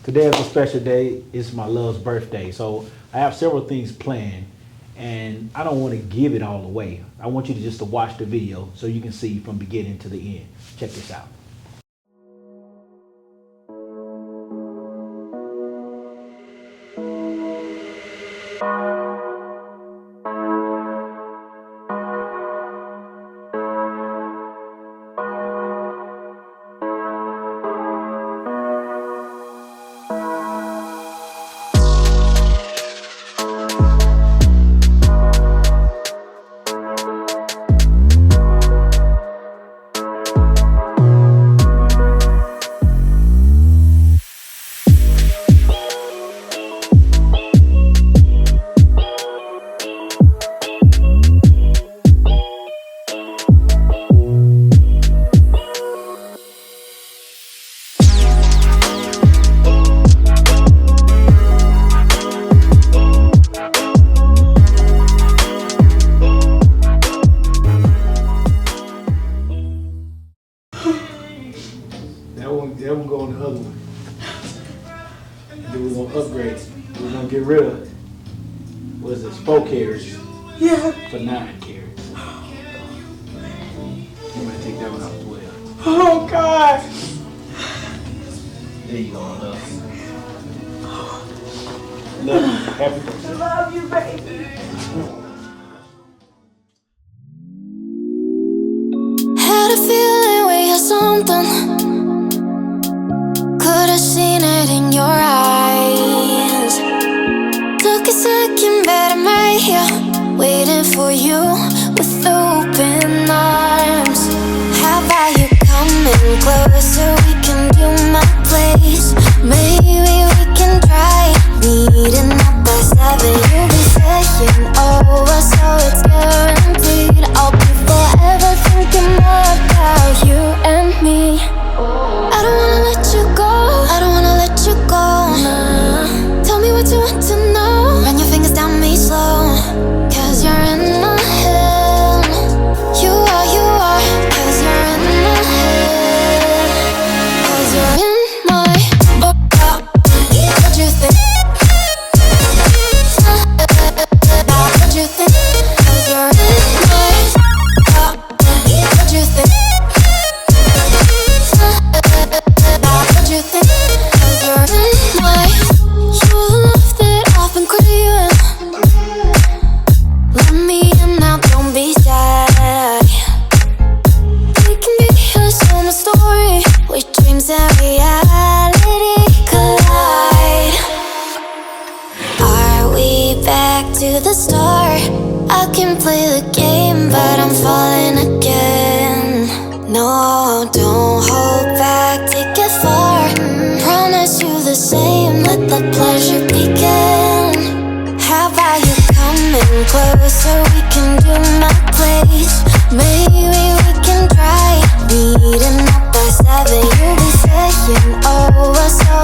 Today is a special day. It's my love's birthday. So I have several things planned and I don't want to give it all away. I want you to just to watch the video so you can see from beginning to the end. Check this out. That one go on the other one. And then we're gonna upgrade it. We're gonna get rid of, what is this, 4 carats for 9 carats. You might take that one out as well. Oh God! There you go, love. Love you. Happy birthday. I love you, baby. Had a feeling we had something. Could've seen it in your eyes. Took a second, but I'm right here, waiting for you with open arms. How about you coming closer? We can do my place. Maybe we can try meeting up by 7. You'll be saying over, so it's guaranteed. I'll be forever thinking more about you and me. I don't wanna let you go. I don't wanna let you go. Nah. Tell me what you want to know. Run your fingers down me slow. Cause you're in my head. You are. Cause you're in my head. Cause you're in my what you think? What you think? Cause you're in my what you think? What you think? Cause you're in my you love that I've been craving. Let me in now, don't be shy. We can be a summer story where dreams and reality collide. Are we back to the start? I can play the game, but I'm falling again. No, don't hold back, take it far. Promise you the same, let the pleasure begin. How about you coming closer? We can do my place. Maybe we can try meeting up by 7. You'll be saying over, so